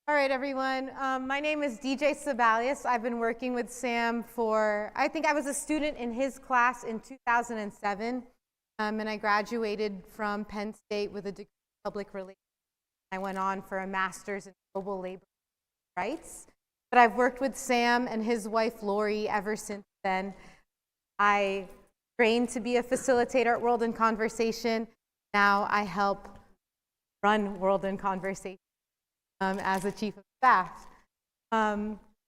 All right, everyone. My name is DJ Sebalius. I've been working with Sam for, I think I was a student in his class in 2007, and I graduated from Penn State with a degree in public relations. I went on for a master's in global labor rights. But I've worked with Sam and his wife, Lori, ever since then. I trained to be a facilitator at World in Conversation. Now I help run World in Conversation as a chief of staff.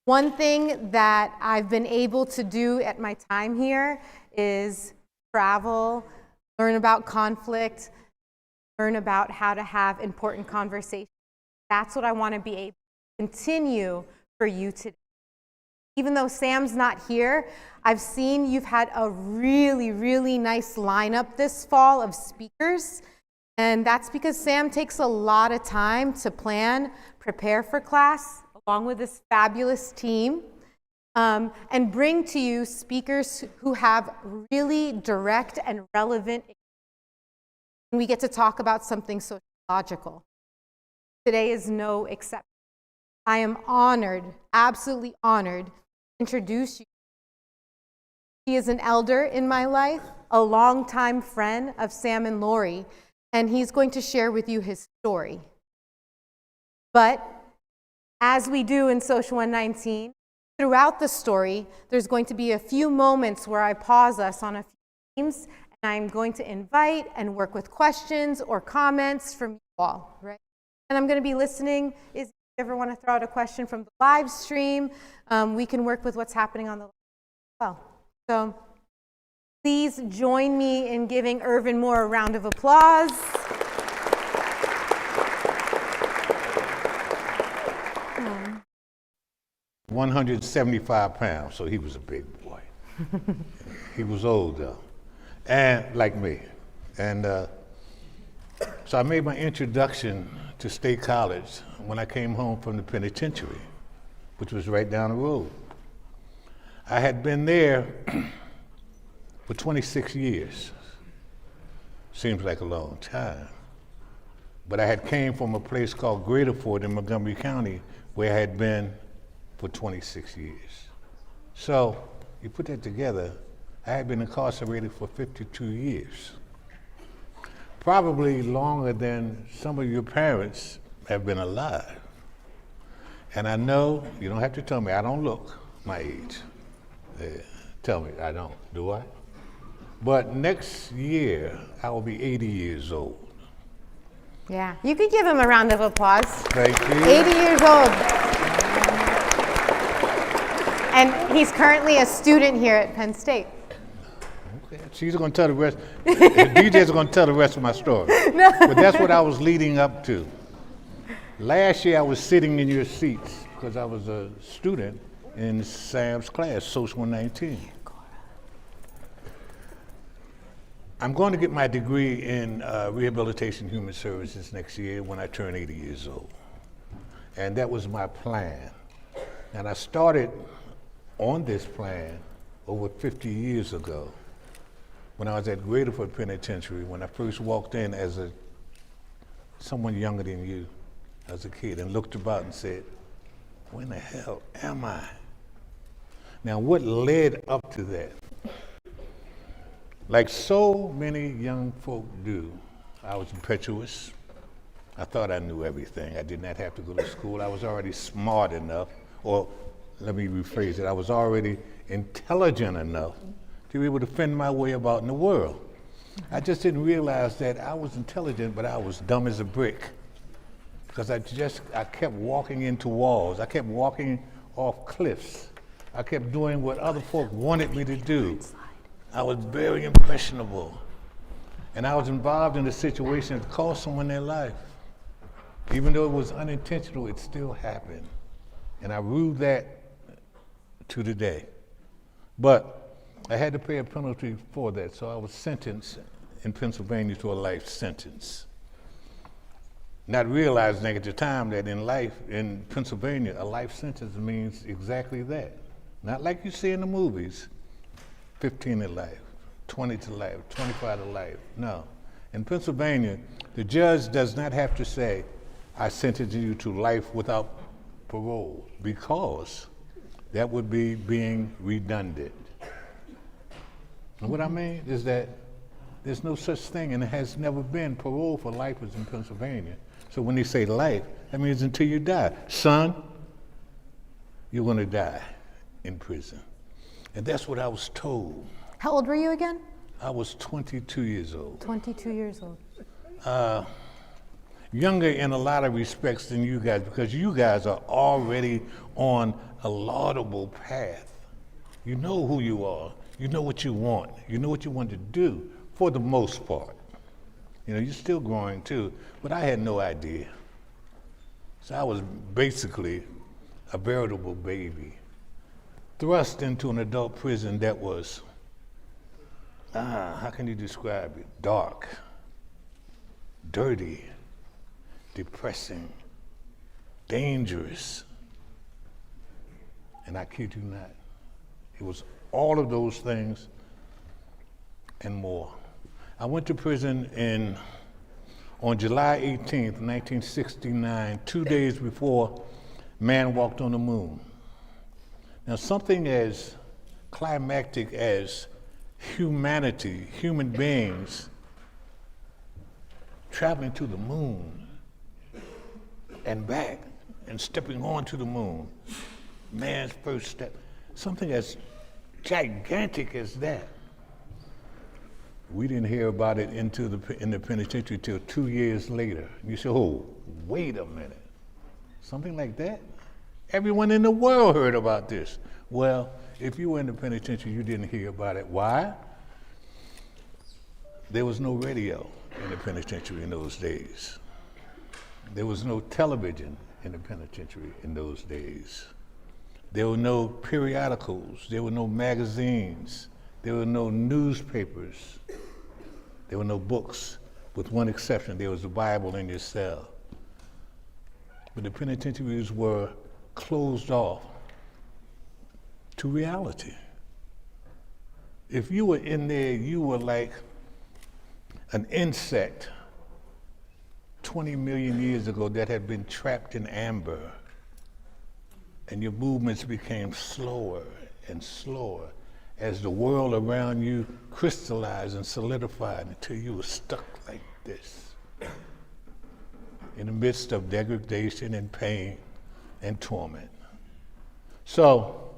One thing that I've been able to do at my time here is travel, learn about conflict, learn about how to have important conversations. That's what I want to be able to continue for you today. Even though Sam's not here, I've seen you've had a really, really nice lineup this fall of speakers. And that's because Sam takes a lot of time to plan, prepare for class, along with this fabulous team, and bring to you speakers who have really direct and relevant experience. We get to talk about something sociological. Today is no exception. I am honored, absolutely honored, to introduce you. He is an elder in my life, a longtime friend of Sam and Lori, and he's going to share with you his story. But as we do in Social 119, throughout the story, there's going to be a few moments where I pause us on a few themes, and I'm going to invite and work with questions or comments from you all, right? And I'm going to be listening. If you ever want to throw out a question from the live stream, we can work with what's happening on the live as well. So please join me in giving Irvin Moore a round of applause. Hmm. 175 pounds, so he was a big boy. He was old though, and like me. And so I made my introduction to State College when I came home from the penitentiary, which was right down the road. I had been there for 26 years. Seems like a long time. But I had came from a place called Greater Fort in Montgomery County where I had been for 26 years. So you put that together, I had been incarcerated for 52 years. Probably longer than some of your parents have been alive. And I know, you don't have to tell me, I don't look my age. Tell me, I don't, do I? But next year, I will be 80 years old. Yeah, you could give him a round of applause. Thank you. 80 years old. And he's currently a student here at Penn State. Okay, she's going to tell the rest. The DJ's going to tell the rest of my story. No. But that's what I was leading up to. Last year, I was sitting in your seats because I was a student in Sam's class, Social 119. Cora. I'm going to get my degree in rehabilitation human services next year when I turn 80 years old. And that was my plan. And I started on this plan over 50 years ago when I was at Greater Fort Penitentiary, when I first walked in as someone younger than you, as a kid, and looked about and said, "Where in the hell am I?" Now, what led up to that? Like so many young folk do, I was impetuous. I thought I knew everything. I did not have to go to school. I was already smart enough, or let me rephrase it, I was already intelligent enough to be able to fend my way about in the world. I just didn't realize that I was intelligent, but I was dumb as a brick. Because I kept walking into walls. I kept walking off cliffs. I kept doing what other folk wanted me to do. I was very impressionable. And I was involved in a situation that cost someone their life. Even though it was unintentional, it still happened. And I rue that to today. But I had to pay a penalty for that, so I was sentenced in Pennsylvania to a life sentence. Not realizing at the time that in life, in Pennsylvania, a life sentence means exactly that. Not like you see in the movies, 15 to life, 20 to life, 25 to life. No. In Pennsylvania, the judge does not have to say, "I sentence you to life without parole because that would be being redundant. And what I mean is that there's no such thing, and it has never been parole for lifers in Pennsylvania. So when they say life, that means until you die. Son, you're going to die in prison. And that's what I was told. How old were you again? I was 22 years old. 22 years old. Younger in a lot of respects than you guys, because you guys are already on a laudable path. You know who you are. You know what you want. You know what you want to do, for the most part. You know, you're still growing too, but I had no idea. So I was basically a veritable baby, thrust into an adult prison that was, how can you describe it? Dark, dirty, depressing, dangerous. And I kid you not, it was all of those things and more. I went to prison on July 18th, 1969, 2 days before man walked on the moon. Now, something as climactic as humanity, human beings, traveling to the moon and back and stepping onto the moon, man's first step, something as gigantic as that. We didn't hear about it in the penitentiary till 2 years later. You say, oh, wait a minute. Something like that? Everyone in the world heard about this. Well, if you were in the penitentiary, you didn't hear about it. Why? There was no radio in the penitentiary in those days. There was no television in the penitentiary in those days. There were no periodicals. There were no magazines. There were no newspapers. There were no books, with one exception. There was the Bible in your cell. But the penitentiaries were closed off to reality. If you were in there, you were like an insect 20 million years ago that had been trapped in amber, and your movements became slower and slower as the world around you crystallized and solidified until you were stuck like this in the midst of degradation and pain and torment. So,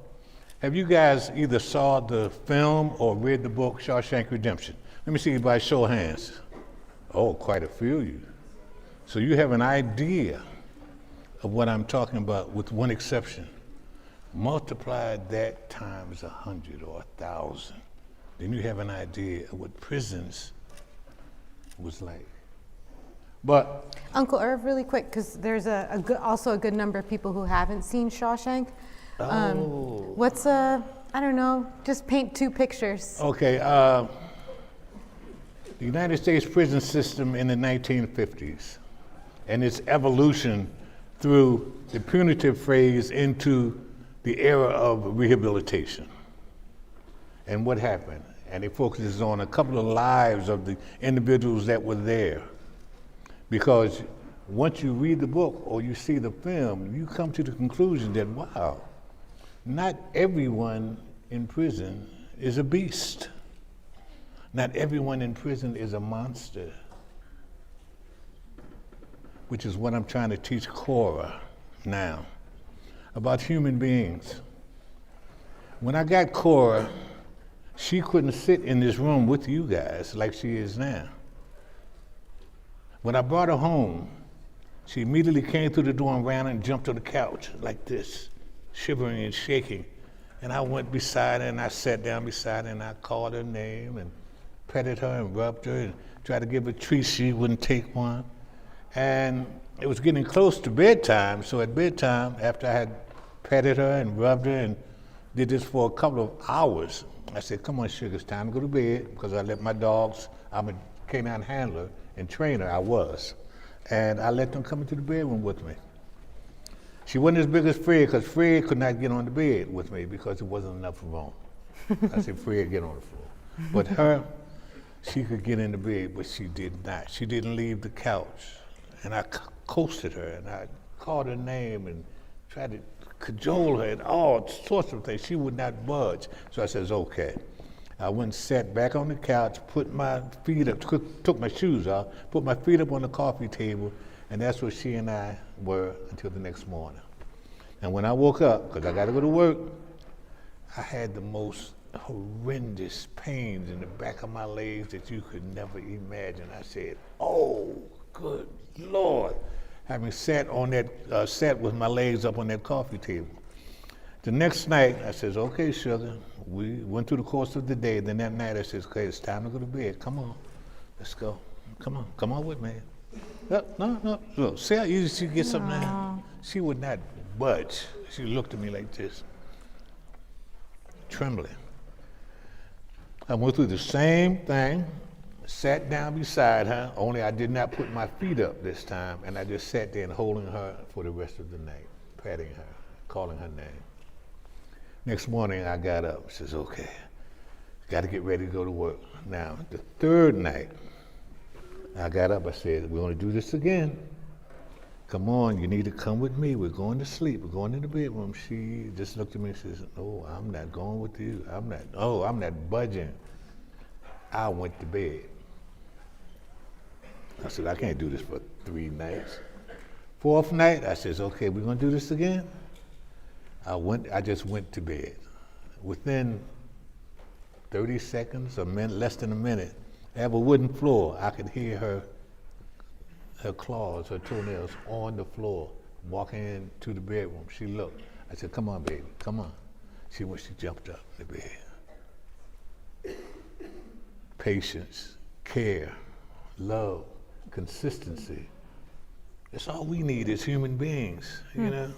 have you guys either saw the film or read the book Shawshank Redemption? Let me see you by show of hands. Oh, quite a few of you. So you have an idea of what I'm talking about, with one exception. Multiply that times 100 or 1,000. Then you have an idea of what prisons was like. But Uncle Irv, really quick, because there's also a good number of people who haven't seen Shawshank. I don't know, just paint two pictures. Okay, the United States prison system in the 1950s and its evolution through the punitive phase into the era of rehabilitation. And what happened? And it focuses on a couple of lives of the individuals that were there. Because once you read the book or you see the film, you come to the conclusion that, wow, not everyone in prison is a beast. Not everyone in prison is a monster, which is what I'm trying to teach Cora now about human beings. When I got Cora, she couldn't sit in this room with you guys like she is now. When I brought her home, she immediately came through the door and ran and jumped on the couch like this, shivering and shaking. And I went beside her and I sat down beside her and I called her name and petted her and rubbed her and tried to give her treats. She wouldn't take one. And it was getting close to bedtime, so at bedtime, after I had petted her and rubbed her and did this for a couple of hours, I said, come on, sugar, it's time to go to bed, because I let my dogs, I'm a canine handler and trainer, I was, and I let them come into the bedroom with me. She wasn't as big as Fred, because Fred could not get on the bed with me because there wasn't enough room. I said, Fred, get on the floor. But her, she could get in the bed, but she did not. She didn't leave the couch. And I coasted her, and I called her name and tried to cajole her and all sorts of things. She would not budge. So I says, okay. I went and sat back on the couch, put my feet up, took my shoes off, put my feet up on the coffee table, and that's where she and I were until the next morning. And when I woke up, because I got to go to work, I had the most horrendous pains in the back of my legs that you could never imagine. I said, oh, good Lord. Having sat on that, sat with my legs up on that coffee table. The next night, I says, okay, sugar. We went through the course of the day. Then that night, I says, okay, it's time to go to bed. Come on, let's go. Come on with me. No. Look, see how easy she gets up now? She would not budge. She looked at me like this, trembling. I went through the same thing, sat down beside her, only I did not put my feet up this time, and I just sat there and holding her for the rest of the night, patting her, calling her name. Next morning, I got up, says, okay, got to get ready to go to work. Now, the third night, I got up, I said, we're going to do this again. Come on, you need to come with me. We're going to sleep. We're going in the bedroom. She just looked at me and says, no, I'm not going with you. I'm not budging. I went to bed. I said, I can't do this for 3 nights. Fourth night, I says, okay, we're going to do this again. I just went to bed. Within 30 seconds, less than a minute, I have a wooden floor. I could hear her claws, her toenails on the floor, walking into the bedroom. She looked. I said, come on, baby, come on. She jumped up in the bed. Patience, care, love, consistency. That's all we need as human beings, you know,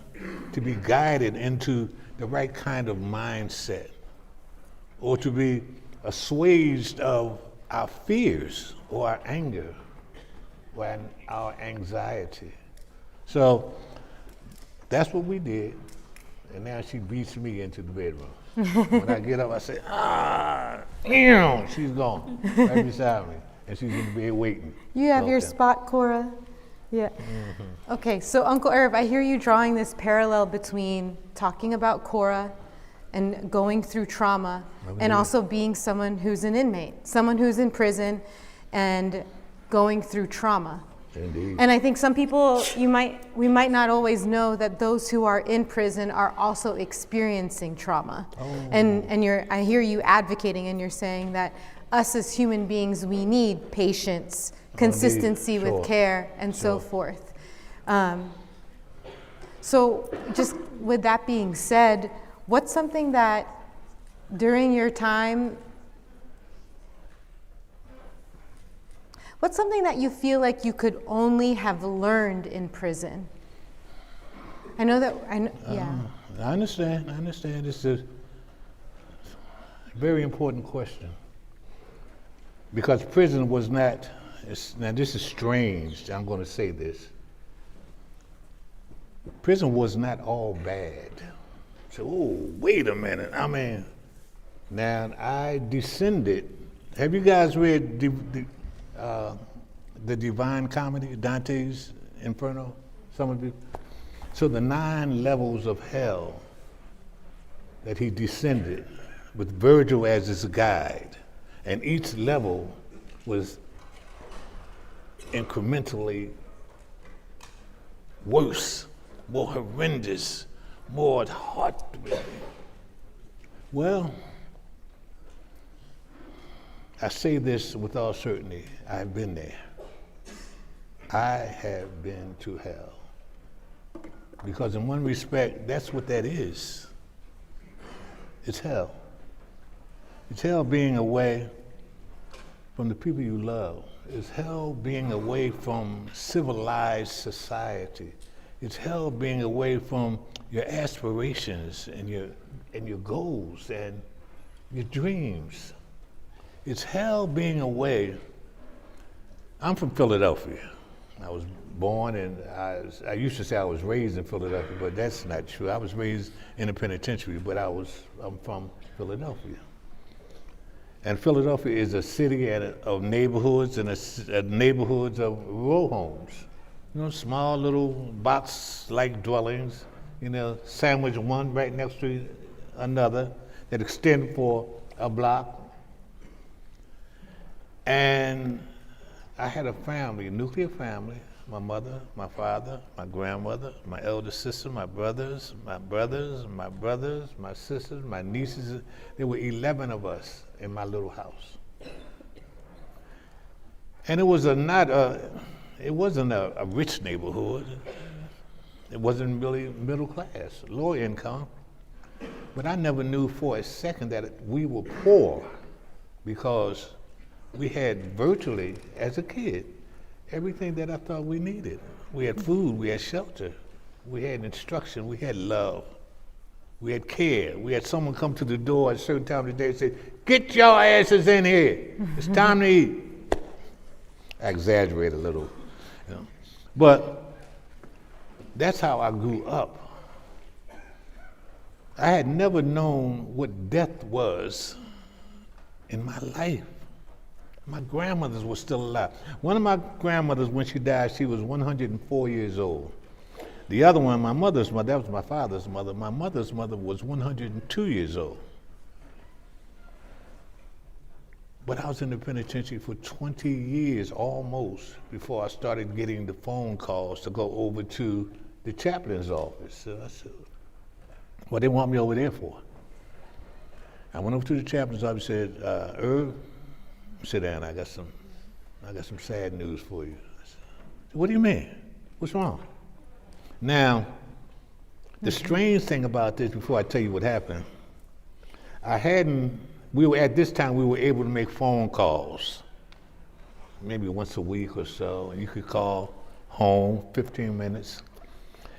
to be guided into the right kind of mindset, or to be assuaged of our fears or our anger or our anxiety. So that's what we did, and now she beats me into the bedroom. When I get up, I say, she's gone, right beside me, and she's in the bed waiting. You have your spot, Cora? Yeah. Mm-hmm. Okay, so Uncle Irv, I hear you drawing this parallel between talking about Cora and going through trauma, and also being someone who's an inmate, someone who's in prison and going through trauma. Indeed. And I think some people, we might not always know that those who are in prison are also experiencing trauma. Oh. And I hear you advocating, and you're saying that us as human beings, we need patience, consistency with care, and so forth. So just with that being said, what's something that during your time, what's something that you feel like you could only have learned in prison? I understand. It's a very important question. Because prison was not, now this is strange, I'm going to say this. Prison was not all bad. So, wait a minute. I mean, now I descended. Have you guys read the Divine Comedy, Dante's Inferno? Some of you? So the 9 levels of hell that he descended with Virgil as his guide. And each level was incrementally worse, more horrendous, more heartbreaking. Well, I say this with all certainty. I've been there. I have been to hell. Because in one respect, that's what that is. It's hell. It's hell being away from the people you love. It's hell being away from civilized society. It's hell being away from your aspirations and your goals and your dreams. It's hell being away. I'm from Philadelphia. I was born and I used to say I was raised in Philadelphia, but that's not true. I was raised in a penitentiary, but I'm from Philadelphia. And Philadelphia is a city of neighborhoods and neighborhoods of row homes. You know, small little box-like dwellings, sandwich one right next to another that extend for a block. And I had a family, a nuclear family, my mother, my father, my grandmother, my elder sister, my brothers, my sisters, my nieces. There were 11 of us in my little house. And it wasn't a rich neighborhood. It wasn't really middle class, lower income. But I never knew for a second that we were poor because we had virtually, as a kid, everything that I thought we needed. We had food, we had shelter, we had instruction, we had love, we had care. We had someone come to the door at a certain time of the day and say, "Get your asses in here, it's time to eat." I exaggerate a little, but that's how I grew up. I had never known what death was in my life. My grandmothers were still alive. One of my grandmothers, when she died, she was 104 years old. The other one, my mother's mother, that was my father's mother, my mother's mother was 102 years old. But I was in the penitentiary for 20 years almost before I started getting the phone calls to go over to the chaplain's office. So I said, what they want me over there for? I went over to the chaplain's office and said, Irv, sit down, I got some sad news for you. I said, what do you mean? What's wrong? Now, the strange thing about this, before I tell you what happened, we were able to make phone calls, maybe once a week or so, and you could call home, 15 minutes.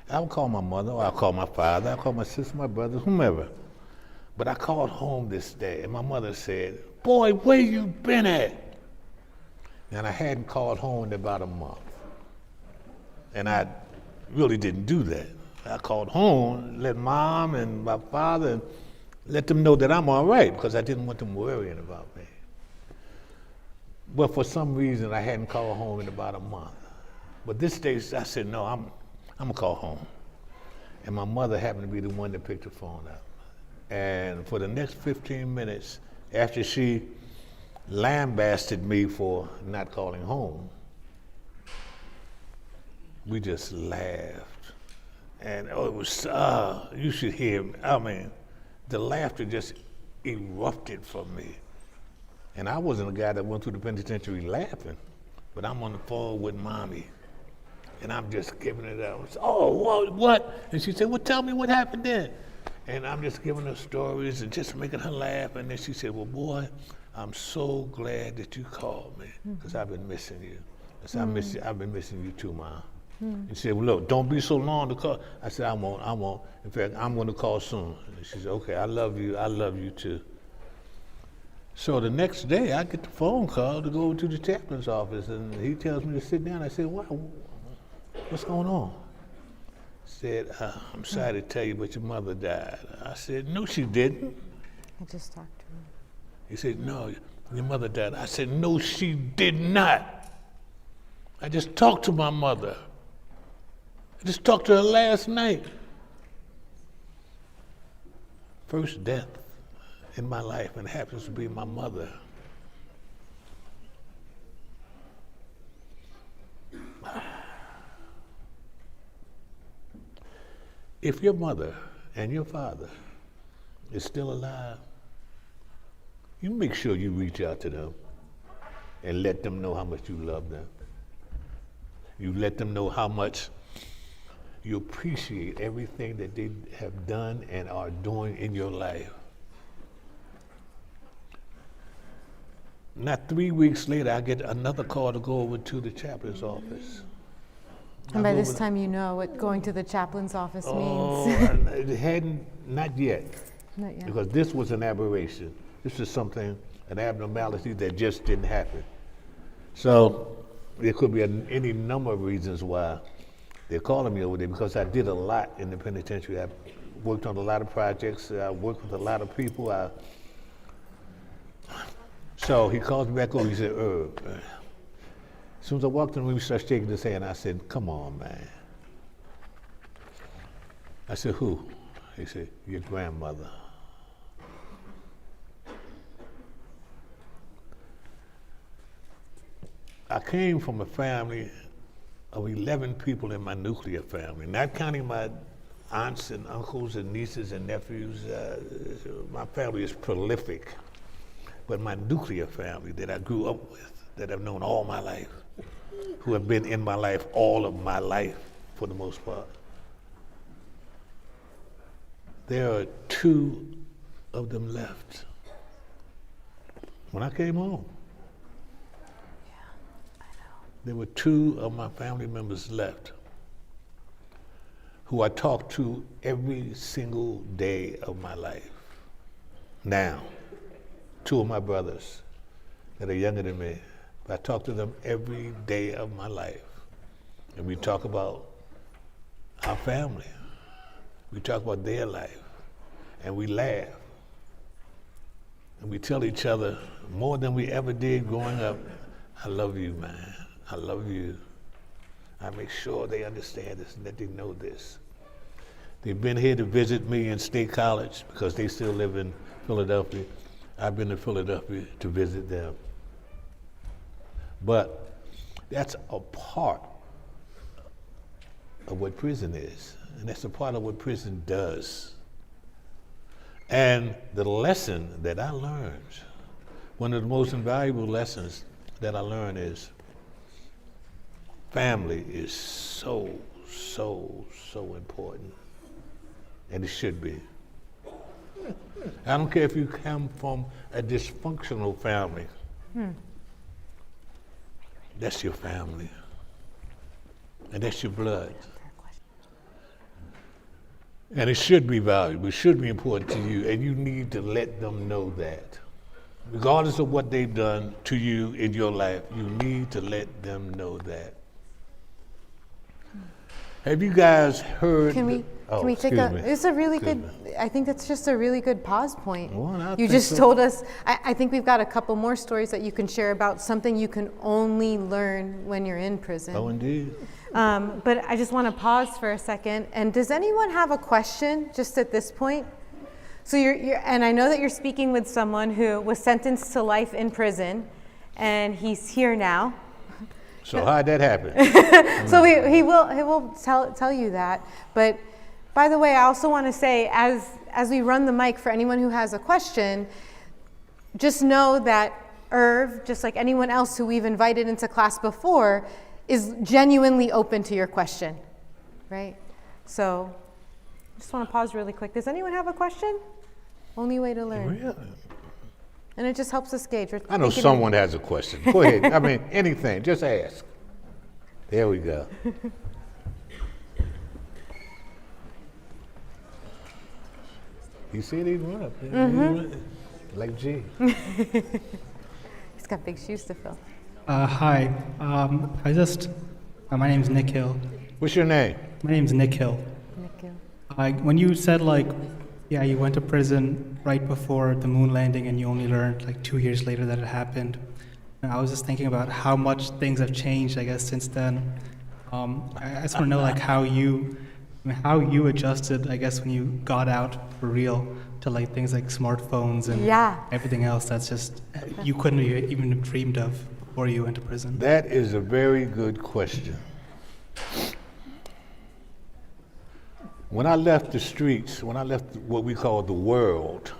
I would call my mother, or I'd call my father, I'd call my sister, my brothers, whomever. But I called home this day, and my mother said, "Boy, where you been at?" And I hadn't called home in about a month. And I really didn't do that. I called home, let Mom and my father, and let them know that I'm all right, because I didn't want them worrying about me. But for some reason, I hadn't called home in about a month. But this day, I said, no, I'm gonna call home. And my mother happened to be the one that picked the phone up. And for the next 15 minutes, after she lambasted me for not calling home, we just laughed. And it was, you should hear, the laughter just erupted from me. And I wasn't a guy that went through the penitentiary laughing, but I'm on the phone with Mommy, and I'm just giving it up. Oh, what? And she said, well, tell me what happened then. And I'm just giving her stories and just making her laugh. And then she said, well, boy, I'm so glad that you called me, because I've been missing you. I said, I've been missing you too, Mom. And she said, well, look, don't be so long to call. I said, I won't. In fact, I'm going to call soon. And she said, okay, I love you too. So the next day, I get the phone call to go to the chaplain's office, and he tells me to sit down. I said, what's going on? He said, I'm sorry to tell you, but your mother died. I said, no, she didn't. I just talked to him. He said, no, your mother died. I said, no, she did not. I just talked to my mother. I just talked to her last night. First death in my life, and it happens to be my mother. If your mother and your father is still alive, you make sure you reach out to them and let them know how much you love them. You let them know how much you appreciate everything that they have done and are doing in your life. Not 3 weeks later, I get another call to go over to the chaplain's office. And by this time, you know what going to the chaplain's office means. Oh, it hadn't, not yet. Not yet. Because this was an aberration. This is something, an abnormality that just didn't happen. So there could be any number of reasons why they're calling me over there, because I did a lot in the penitentiary. I worked on a lot of projects. I worked with a lot of people. So he calls me back over. He said, Irv. As soon as I walked in the room, he started shaking his hand. I said, come on, man. I said, who? He said, your grandmother. I came from a family of 11 people in my nuclear family, not counting my aunts and uncles and nieces and nephews. My family is prolific, but my nuclear family that I grew up with, that I've known all my life, who have been in my life all of my life for the most part. There are 2 of them left when I came home. There were 2 of my family members left who I talk to every single day of my life. Now, 2 of my brothers that are younger than me, I talk to them every day of my life. And we talk about our family. We talk about their life. And we laugh. And we tell each other more than we ever did growing up, I love you, man. I love you. I make sure they understand this and that they know this. They've been here to visit me in State College because they still live in Philadelphia. I've been to Philadelphia to visit them. But that's a part of what prison is, and that's a part of what prison does. And the lesson that I learned, one of the most invaluable lessons that I learned is family is so, so, so important, and it should be. I don't care if you come from a dysfunctional family. That's your family, and that's your blood. And it should be valuable, it should be important to you, and you need to let them know that. Regardless of what they've done to you in your life, you need to let them know that. Have you guys heard? Can we take it's a really good, I think that's just a really good pause point. Well, you just told us, I think we've got a couple more stories that you can share about something you can only learn when you're in prison. Oh, indeed. But I just want to pause for a second. And does anyone have a question just at this point? So and I know that you're speaking with someone who was sentenced to life in prison, and he's here now. So how'd that happen? So he will tell you that. But by the way, I also want to say, as we run the mic for anyone who has a question, just know that Irv, just like anyone else who we've invited into class before, is genuinely open to your question, right? So just want to pause really quick. Does anyone have a question? Only way to learn. Really? And it just helps us gauge. I know someone has a question. Go ahead. I mean, anything. Just ask. There we go. You see these run up there? Mm-hmm. Like G. He's got big shoes to fill. Hi. My name's Nick Hill. What's your name? My name's Nick Hill. Nick Hill. When you said you went to prison right before the moon landing and you only learned 2 years later that it happened. And I was just thinking about how much things have changed, I guess, since then. I just want to know how you adjusted, I guess, when you got out for real to things like smartphones and everything else that's just you couldn't even have dreamed of before you went to prison. That is a very good question. When I left the streets, when I left what we call the world,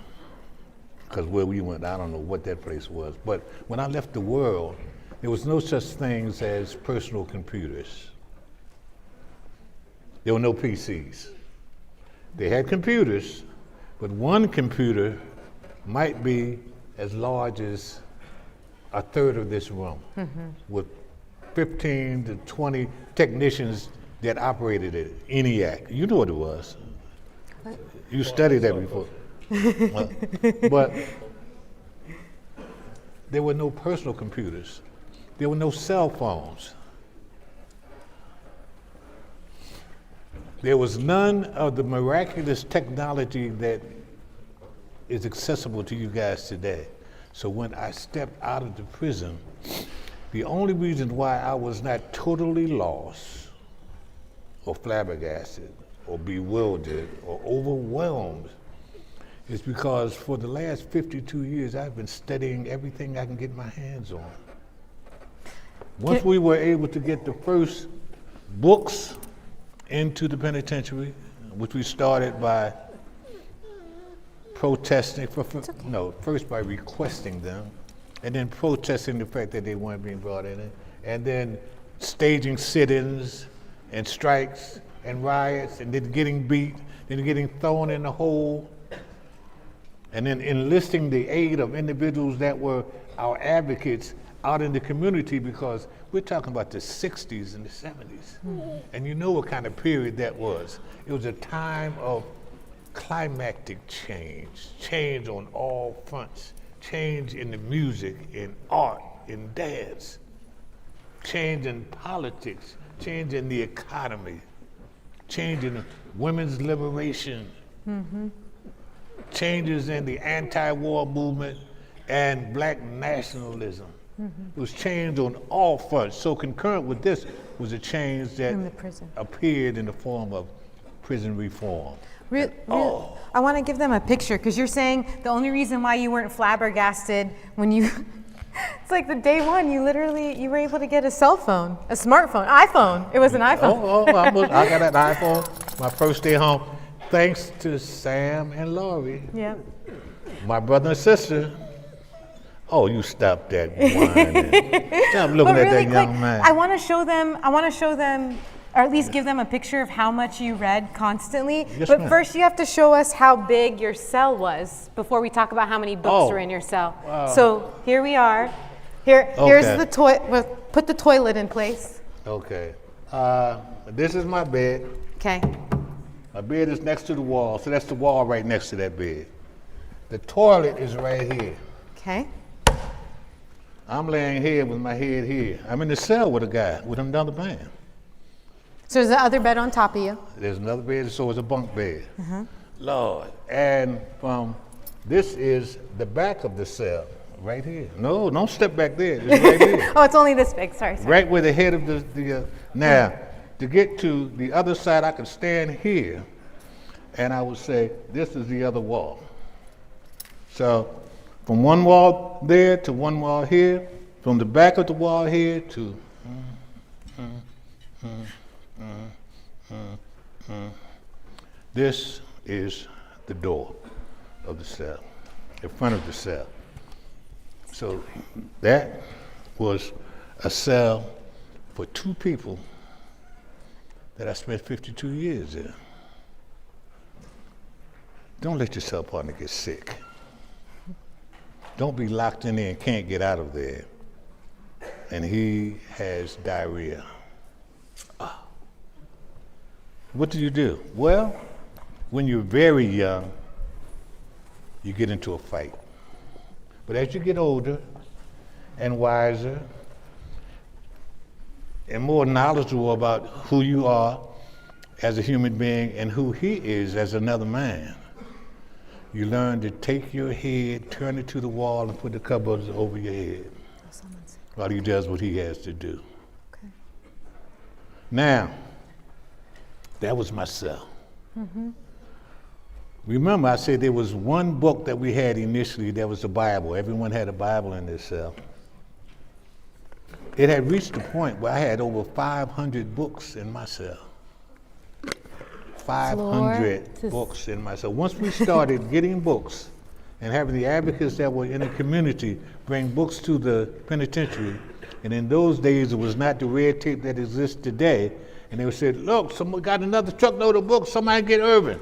because where we went, I don't know what that place was, but when I left the world, there was no such things as personal computers. There were no PCs. They had computers, but one computer might be as large as a third of this room, with 15 to 20 technicians that operated it, ENIAC. You know what it was. You studied that before. But there were no personal computers. There were no cell phones. There was none of the miraculous technology that is accessible to you guys today. So when I stepped out of the prison, the only reason why I was not totally lost or flabbergasted or bewildered or overwhelmed is because for the last 52 years, I've been studying everything I can get my hands on. Once we were able to get the first books into the penitentiary, which we started by protesting, first by requesting them, and then protesting the fact that they weren't being brought in, and then staging sit-ins and strikes and riots, and then getting beat, then getting thrown in the hole, and then enlisting the aid of individuals that were our advocates out in the community, because we're talking about the 60s and the 70s. Mm-hmm. And you know what kind of period that was. It was a time of climactic change on all fronts, change in the music, in art, in dance, change in politics, change in the economy, change in women's liberation, mm-hmm. changes in the anti-war movement and black nationalism. Mm-hmm. It was change on all fronts. So concurrent with this was a change that appeared in the form of prison reform. I want to give them a picture, because you're saying the only reason why you weren't flabbergasted when you, it's like the day one, you were able to get a cell phone, a smartphone, iPhone. It was an iPhone. I got an iPhone my first day home, thanks to Sam and Laurie. Yeah. My brother and sister. Oh, you stop that whining. Stop looking at that young man. I want to show them, or at least give them a picture of how much you read constantly. Yes, but ma'am. First you have to show us how big your cell was before we talk about how many books were in your cell. Wow. So here we are. Here's the toilet. Put the toilet in place. Okay. This is my bed. Okay. My bed is next to the wall, so that's the wall right next to that bed. The toilet is right here. Okay. I'm laying here with my head here. I'm in the cell with a guy, with another man. So there's the other bed on top of you. There's another bed, so it's a bunk bed. Uh-huh. Lord. And this is the back of the cell, right here. No, don't step back there. It's right here. Oh, it's only this big. Sorry. Right where the head of the now, to get to the other side, I could stand here, and I would say, this is the other wall. So, from one wall there to one wall here, from the back of the wall here to this is the door of the cell, in front of the cell. So that was a cell for two people that I spent 52 years in. Don't let your cell partner get sick. Don't be locked in there and can't get out of there. And he has diarrhea. What do? Well, when you're very young, you get into a fight. But as you get older and wiser and more knowledgeable about who you are as a human being and who he is as another man, you learn to take your head, turn it to the wall, and put the covers over your head while he does what he has to do. Okay. Now, that was my cell. Mm-hmm. Remember, I said there was one book that we had initially, that was the Bible. Everyone had a Bible in their cell. It had reached the point where I had over 500 books in my cell. 500 books in my cell. Once we started getting books and having the advocates that were in the community bring books to the penitentiary, and in those days it was not the red tape that exists today, and they would say, look, someone got another truckload of books, somebody get Irvin.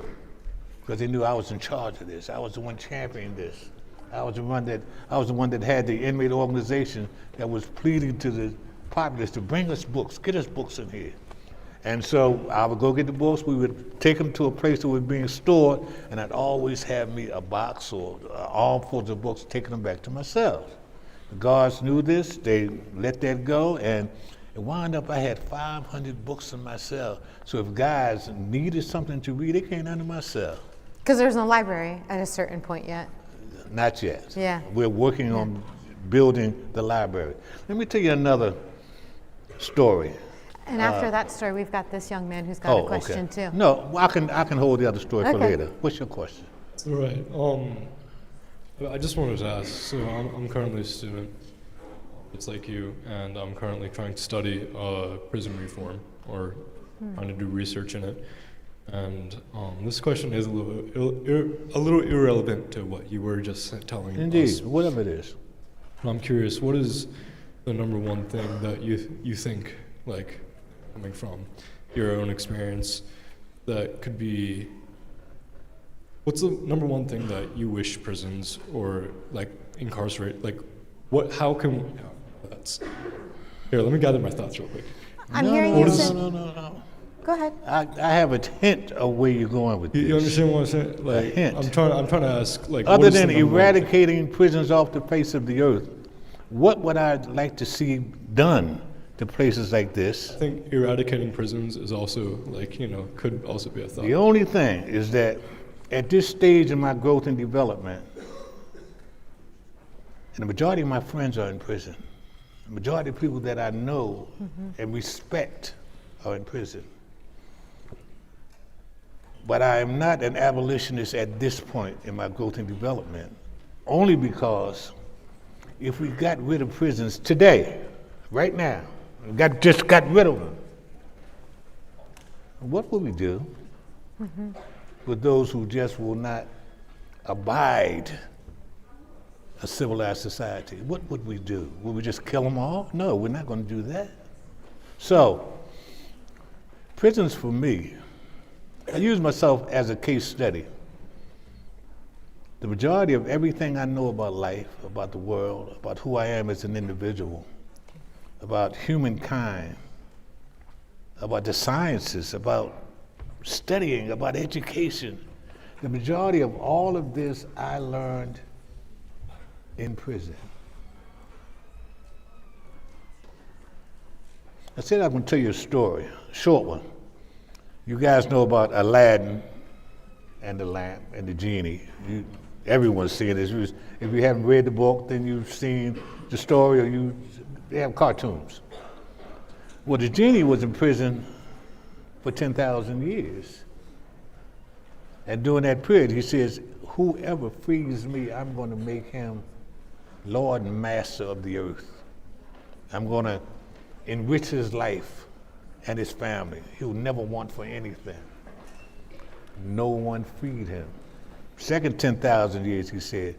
Because they knew I was in charge of this. I was the one championing this. I was the one that had the inmate organization that was pleading to the populace to bring us books, get us books in here. And so I would go get the books, we would take them to a place that was being stored, and I'd always have me a box or armfuls of books, taking them back to my cell. The guards knew this, they let that go, and it wound up I had 500 books in my cell. So if guys needed something to read, they came under my cell. Because there's no library at a certain point yet. Not yet. Yeah. We're working on building the library. Let me tell you another story. And after that story, we've got this young man who's got a question too. No, I can hold the other story for Okay. later. What's your question? All right. I just wanted to ask. So I'm currently a student. It's like you, and I'm currently trying to study prison reform or trying to do research in it. And this question is a little irrelevant to what you were just telling us. Indeed, whatever it is. I'm curious, what is the number one thing that you think, like, coming from your own experience, that could be, what's the number one thing that you wish prisons or, like, incarcerate, like, how can, that's, here, let me gather my thoughts real quick. I'm hearing you say. No. Go ahead. I have a hint of where you're going with this. You understand what I'm saying? Like, hint. I'm trying to ask, like, Other what is than the number one thing? eradicating prisons off the face of the earth, what would I like to see done to places like this? I think eradicating prisons is also, like, could also be a thought. The only thing is that at this stage in my growth and development, and the majority of my friends are in prison, the majority of people that I know and respect are in prison. But I am not an abolitionist at this point in my growth and development, only because if we got rid of prisons today, right now, just got rid of them, what would we do with those who just will not abide a civilized society? What would we do? Would we just kill them all? No, we're not going to do that. So, prisons for me, I use myself as a case study. The majority of everything I know about life, about the world, about who I am as an individual, about humankind, about the sciences, about studying, about education, the majority of all of this I learned in prison. I said I'm going to tell you a story, a short one. You guys know about Aladdin and the lamp and the genie. Everyone's seen this. If you haven't read the book, then you've seen the story, or they have cartoons. Well, the genie was in prison for 10,000 years. And during that period, he says, whoever frees me, I'm going to make him Lord and Master of the earth. I'm going to enrich his life and his family. He'll never want for anything. No one freed him. Second 10,000 years, he said,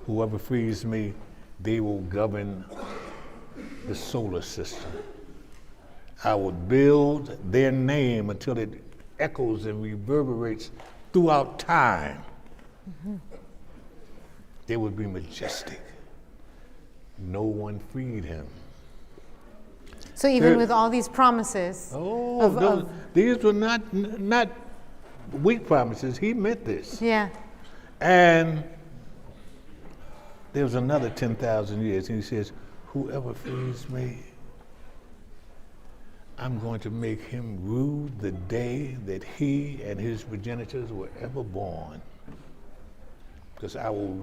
whoever frees me, they will govern the solar system. I will build their name until it echoes and reverberates throughout time. They would be majestic. No one freed him. So even with all these promises, these were not weak promises. He meant this. yeah, And there was another 10,000 years, and he says, whoever frees me, I'm going to make him rule the day that he and his progenitors were ever born. Because I will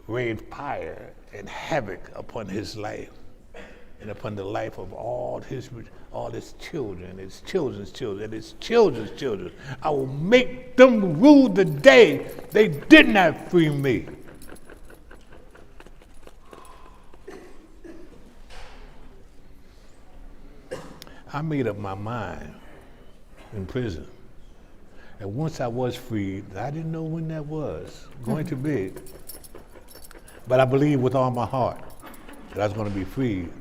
rain fire and havoc upon his life and upon the life of all his children, his children's children, and his children's children. I will make them rule the day they did not free me. I made up my mind in prison. And once I was freed, I didn't know when that was going to be. But I believed with all my heart that I was going to be freed.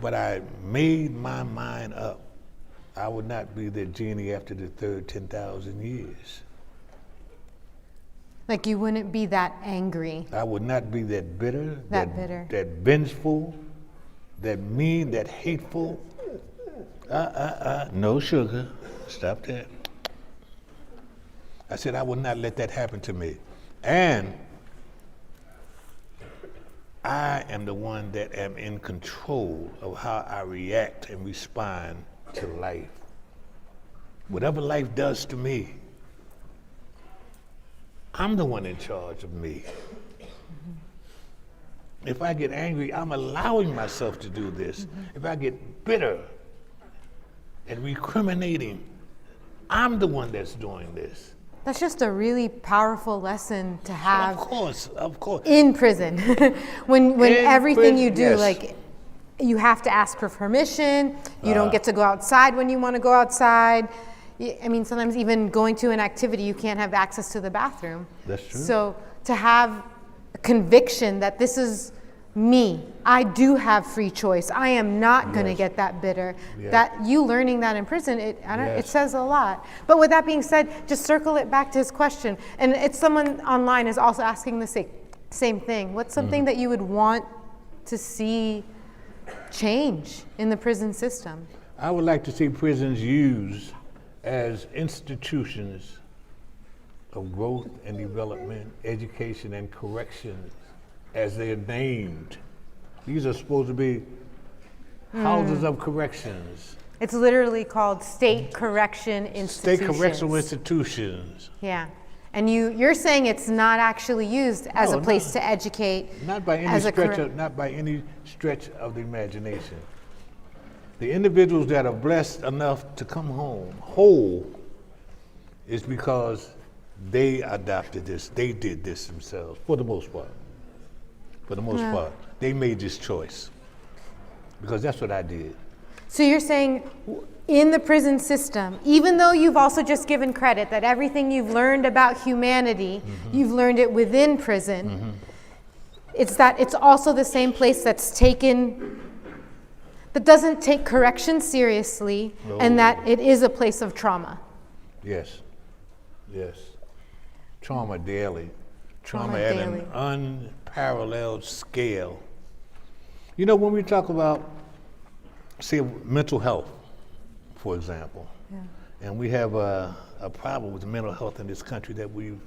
But I made my mind up. I would not be the genie after the third 10,000 years. like you wouldn't be that angry. I would not be that bitter, Bitter. that vengeful, that mean, that hateful. No sugar. Stop that. I said I would not let that happen to me. And I am the one that am in control of how I react and respond to life. Whatever life does to me, I'm the one in charge of me. If I get angry, I'm allowing myself to do this. If I get bitter, and recriminating. I'm the one that's doing this. That's just a really powerful lesson to have. Of course. In prison. when In everything prison, you do, yes. like, you have to ask for permission. You don't get to go outside when you want to go outside. I mean, sometimes even going to an activity, you can't have access to the bathroom. That's true. So to have a conviction that this is me, I do have free choice. I am not going to Yes. get that bitter. Yes. That you learning that in prison, it Yes. says a lot. But with that being said, just circle it back to his question. And it's someone online is also asking the same thing. What's something that you would want to see change in the prison system? I would like to see prisons used as institutions of growth and development, education and correction, as they're named. These are supposed to be houses of corrections, It's literally called state correction institutions. state correctional institutions. Yeah. And you're saying it's not actually used as No, a place to educate. Not by any as a stretch corre- of, not by any stretch of the imagination. The individuals that are blessed enough to come home whole is because they adopted this. They did this themselves, for the most part. For the most part, they made this choice, because that's what I did. So you're saying in the prison system, even though you've also just given credit that everything you've learned about humanity, you've learned it within prison, it's that it's also the same place that doesn't take correction seriously, and that it is a place of trauma. Yes, yes. Trauma daily. Trauma Trauma at daily. an unparalleled scale. You know, when we talk about, say, mental health, for example, and we have a problem with mental health in this country that we've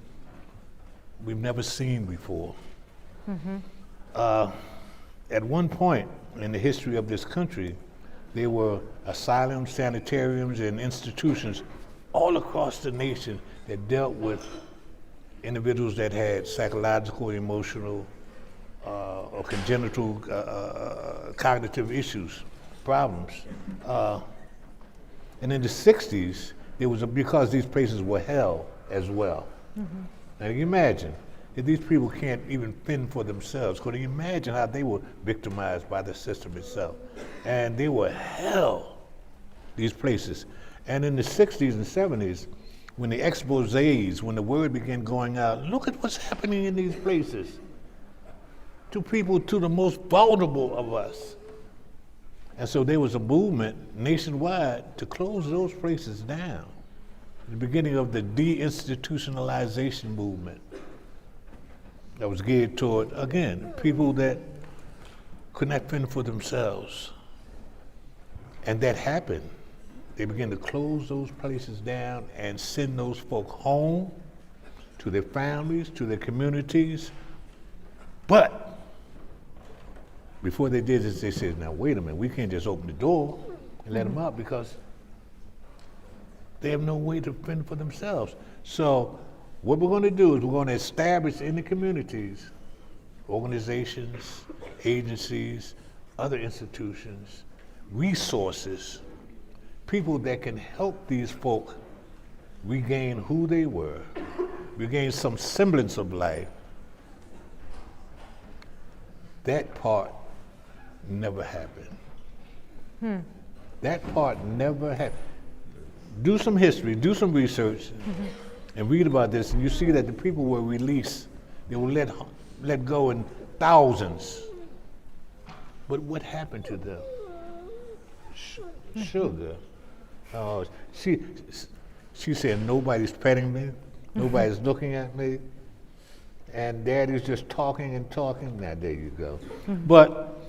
never seen before. At one point in the history of this country, there were asylums, sanitariums, and institutions all across the nation that dealt with individuals that had psychological, emotional, or congenital cognitive issues, problems. And in the 60s, there was because these places were hell as well. Now you imagine, if these people can't even fend for themselves, could you imagine how they were victimized by the system itself? And they were hell, these places. And in the 60s and 70s, when the exposés, when the word began going out, look at what's happening in these places to people, to the most vulnerable of us. And so there was a movement nationwide to close those places down. The beginning of the deinstitutionalization movement that was geared toward, again, people that could not fend for themselves. And that happened. They began to close those places down and send those folk home to their families, to their communities. But before they did this, they said, now wait a minute, we can't just open the door and let them out because they have no way to fend for themselves. So what we're going to do is we're going to establish in the communities organizations, agencies, other institutions, resources, people that can help these folk regain who they were, regain some semblance of life. That part never happened. That part never happened. Do some history, do some research, and read about this, and you see that the people were released. They were let go in thousands. But what happened to them? Sugar. Oh, she said, nobody's petting me, nobody's looking at me, and daddy's just talking and talking. Now, there you go. But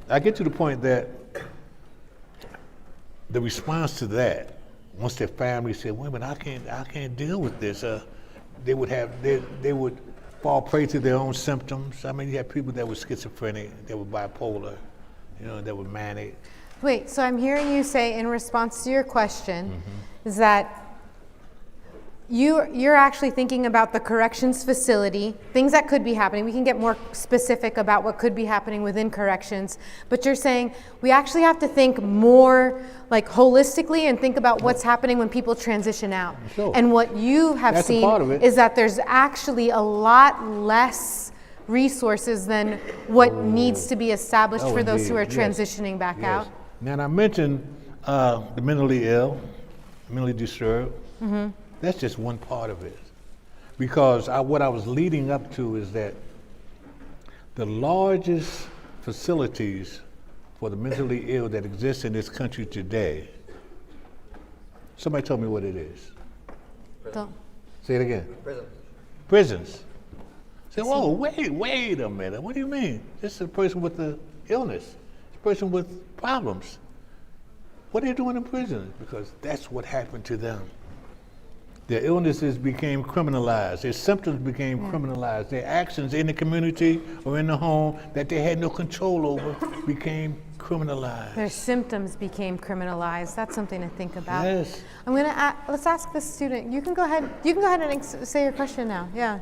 I get to the point that the response to that, once their family said, wait a minute, I can't deal with this, they would fall prey to their own symptoms. I mean, you had people that were schizophrenic, that were bipolar, that were manic. Wait, so I'm hearing you say in response to your question is that You're actually thinking about the corrections facility, things that could be happening. We can get more specific about what could be happening within corrections, but you're saying we actually have to think more like holistically and think about what's happening when people transition out. Sure. And what you have That's a seen part of it. is that there's actually a lot less resources than what needs to be established for those who are indeed. Yes. transitioning back Yes. out. Now, I mentioned the mentally ill, mentally disturbed. That's just one part of it. Because what I was leading up to is that the largest facilities for the mentally ill that exist in this country today, somebody told me what it is. Don't- Say it again. Prisons. Say, whoa, wait a minute. What do you mean? This is a person with the illness, a person with problems. What are they doing in prison? Because that's what happened to them. Their illnesses became criminalized. Their symptoms became criminalized. Their actions in the community or in the home that they had no control over became criminalized. Their symptoms became criminalized. That's something to think about. Yes. I'm gonna let's ask the student. You can go ahead. You can go ahead and say your question now. Yeah.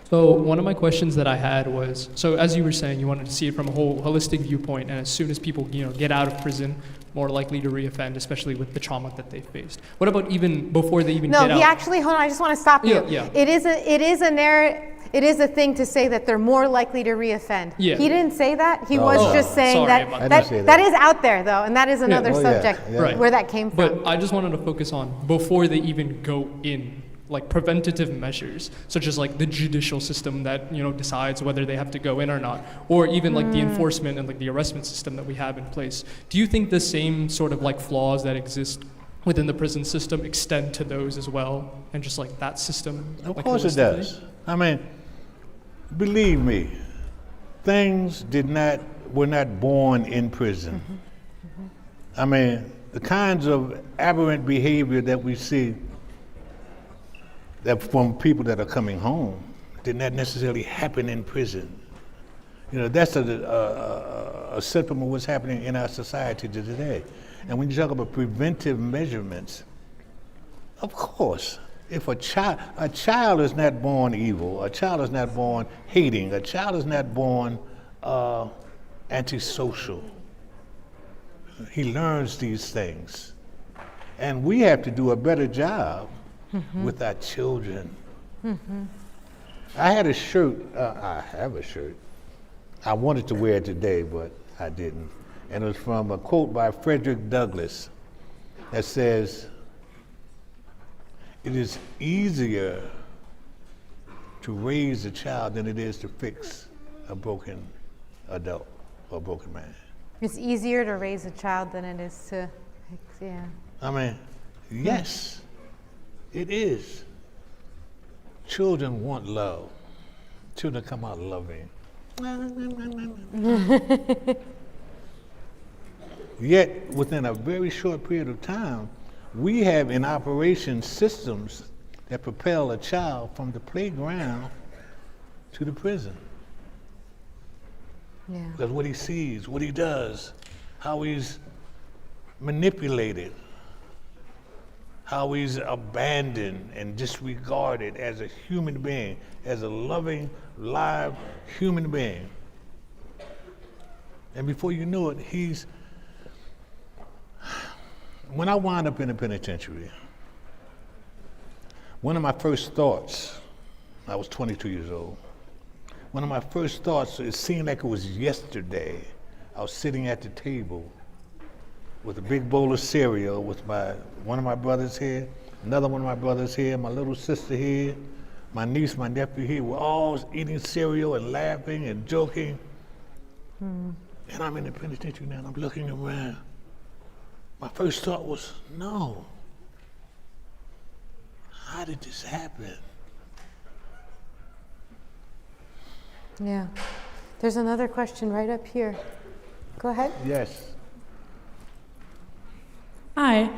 So one of my questions that I had was, so as you were saying, you wanted to see it from a whole holistic viewpoint, and as soon as people, get out of prison, more likely to reoffend, especially with the trauma that they faced. What about even before they even No, get out? he actually. Hold on. I just want to stop you. Yeah. It is a thing to say that they're more likely to reoffend. Yeah. He didn't say that. He was just saying Sorry that about I that, didn't say that that. is out there though, and that is another Oh, yeah. subject Yeah. Right. where that came from. But I just wanted to focus on before they even go in, like preventative measures, such as like the judicial system that decides whether they have to go in or not, or even like the enforcement and like the arrestment system that we have in place. Do you think the same sort of like flaws that exist within the prison system extend to those as well, and just like that system? Of like, course it holistically? does. I mean, believe me, things were not born in prison. I mean, the kinds of aberrant behavior that we see that from people that are coming home did not necessarily happen in prison. That's a symptom of what's happening in our society today. And when you talk about preventive measurements, of course, if a child is not born evil, a child is not born hating, a child is not born antisocial. He learns these things. And we have to do a better job with our children. I had a shirt, I have a shirt. I wanted to wear it today, but I didn't. And it was from a quote by Frederick Douglass that says, "It is easier to raise a child than it is to fix a broken adult or a broken man." It's easier to raise a child than it is to, yeah. I mean, yes, it is. Children want love. Children come out loving. Yet, within a very short period of time, we have in operation systems that propel a child from the playground to the prison. Yeah. Because what he sees, what he does, how he's manipulated, how he's abandoned and disregarded as a human being, as a loving, live human being. And before you know it, when I wound up in the penitentiary, one of my first thoughts, I was 22 years old, one of my first thoughts, it seemed like it was yesterday, I was sitting at the table with a big bowl of cereal with one of my brothers here, another one of my brothers here, my little sister here, my niece, my nephew here. We're all eating cereal and laughing and joking. And I'm in the penitentiary now and I'm looking around. My first thought was, no. How did this happen? Yeah. There's another question right up here. Go ahead. Yes. Hi.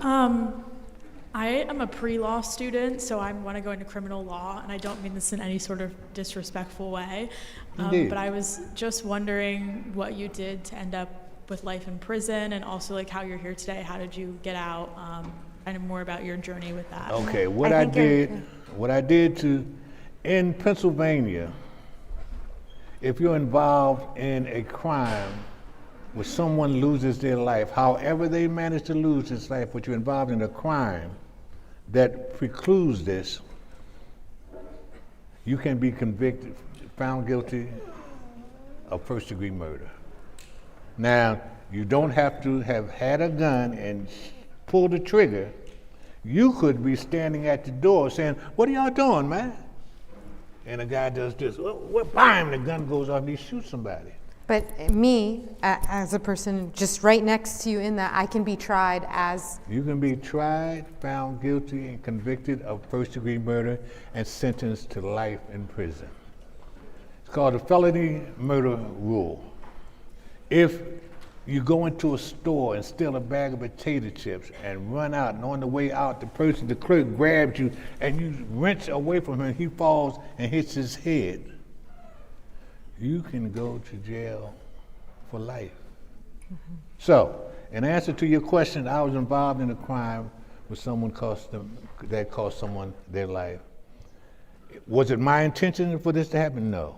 I am a pre-law student, so I want to go into criminal law, and I don't mean this in any sort of disrespectful way. Indeed. But I was just wondering what you did to end up with life in prison, and also like how you're here today. How did you get out? kind of more about your journey with that. Okay, what I did in Pennsylvania, if you're involved in a crime where someone loses their life, however they manage to lose his life, but you're involved in a crime that precludes this, you can be convicted, found guilty of first-degree murder. Now, you don't have to have had a gun and pulled the trigger. You could be standing at the door saying, "What are y'all doing, man?" And a guy does this, bam, the gun goes off and he shoots somebody. But me, as a person just right next to you in that, I can be tried as... You can be tried, found guilty, and convicted of first-degree murder and sentenced to life in prison. It's called the felony murder rule. If you go into a store and steal a bag of potato chips and run out, and on the way out, the clerk grabs you and you wrench away from him, he falls and hits his head, you can go to jail for life. Mm-hmm. So, in answer to your question, I was involved in a crime where someone cost someone their life. Was it my intention for this to happen? No.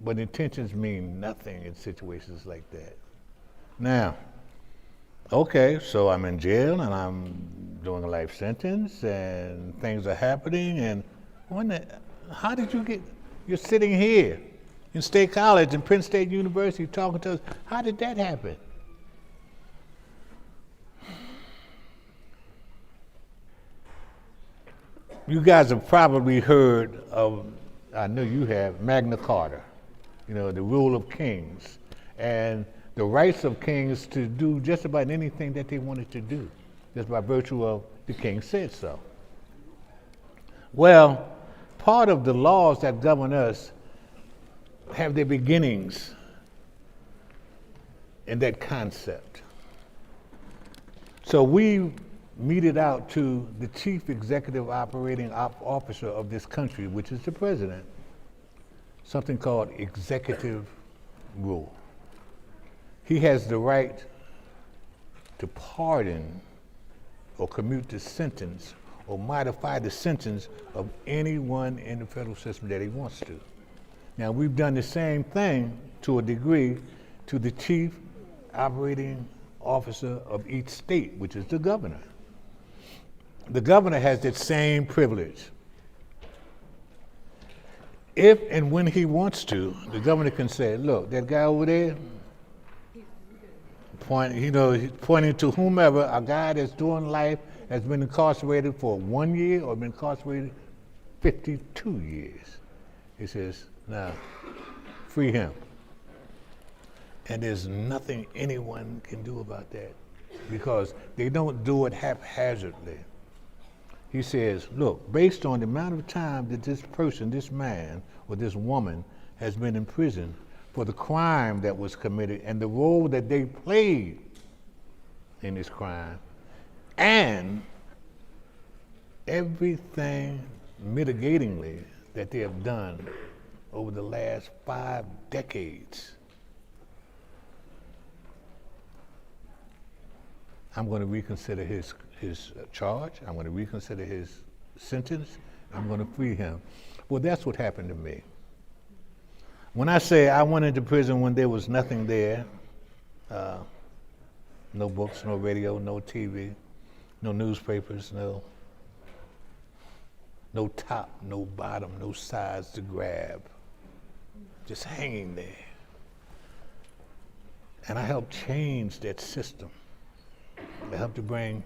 But intentions mean nothing in situations like that. Now, okay, so I'm in jail and I'm doing a life sentence and things are happening, and how did you you're sitting here in State College and Penn State University talking to us. How did that happen? You guys have probably heard of, I know you have, Magna Carta, the rule of kings, and the rights of kings to do just about anything that they wanted to do, just by virtue of the king said so. Well, part of the laws that govern us have their beginnings in that concept. So we meted out to the chief executive operating officer of this country, which is the president, something called executive rule. He has the right to pardon or commute the sentence or modify the sentence of anyone in the federal system that he wants to. Now, we've done the same thing to a degree to the chief operating officer of each state, which is the governor. The governor has that same privilege. If and when he wants to, the governor can say, look, that guy over there, pointing to whomever, a guy that's doing life, has been incarcerated for 1 year or been incarcerated 52 years. He says, now, free him. And there's nothing anyone can do about that because they don't do it haphazardly. He says, look, based on the amount of time that this person, this man or this woman has been in prison for the crime that was committed and the role that they played in this crime, and everything mitigatingly that they have done over the last 5 decades, I'm going to reconsider his charge. I'm going to reconsider his sentence. I'm going to free him. Well, that's what happened to me. When I say I went into prison when there was nothing there, no books, no radio, no TV, no newspapers, no top, no bottom, no sides to grab, just hanging there. And I helped change that system. I helped to bring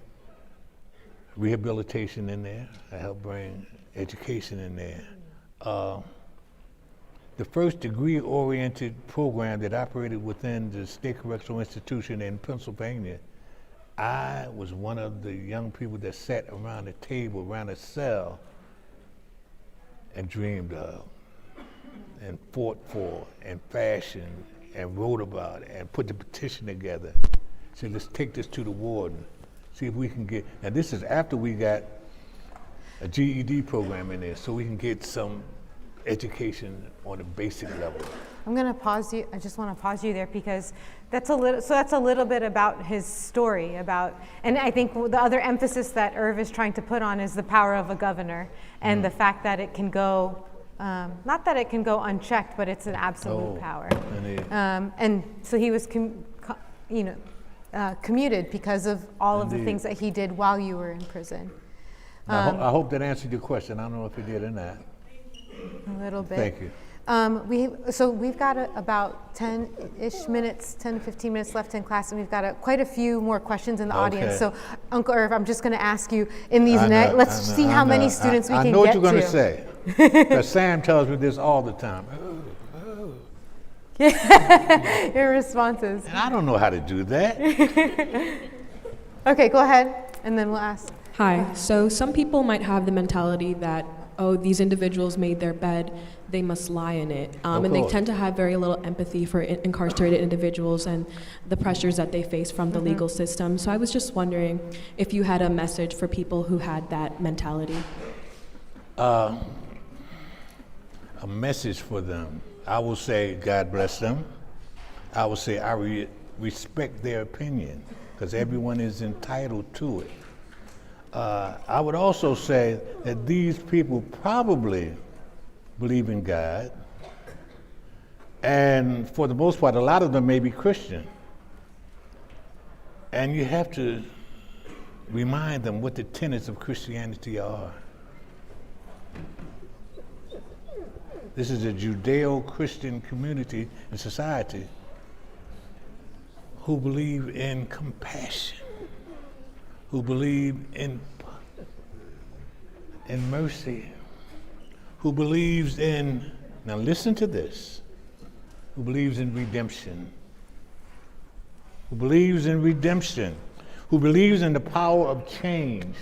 rehabilitation in there. I helped bring education in there. The first degree-oriented program that operated within the state correctional institution in Pennsylvania, I was one of the young people that sat around a table, around a cell, and dreamed of, and fought for, and fashioned, and wrote about, and put the petition together. Said, let's take this to the warden, see if we can get, and this is after we got a GED program in there, so we can get some education on a basic level. I'm going to pause you. I just want to pause you there because that's a little bit about his story and I think the other emphasis that Irv is trying to put on is the power of a governor and the fact that it can go, not that it can go unchecked, but it's an absolute power. And so he was, commuted because of all of the things that he did while you were in prison. I hope that answered your question. I don't know if it did or not. A little bit. Thank you. We've got about 10-ish minutes, 10 to 15 minutes left in class, and we've got quite a few more questions in the audience. So, Uncle Irv, I'm just going to ask you in these let's see how many students we can get to. I know what you're going to say, because Sam tells me this all the time. Your responses. And I don't know how to do that. Okay, go ahead, and then we'll ask. Hi. So some people might have the mentality that, oh, these individuals made their bed, they must lie in it. And they tend to have very little empathy for incarcerated individuals and the pressures that they face from the legal system. So I was just wondering if you had a message for people who had that mentality. A message for them. I will say, God bless them. I will say, I respect their opinion, because everyone is entitled to it. I would also say that these people probably believe in God, and for the most part, a lot of them may be Christian. And you have to remind them what the tenets of Christianity are. This is a Judeo-Christian community and society who believe in compassion, who believe in mercy, who believes in, now listen to this, who believes in redemption, who believes in the power of change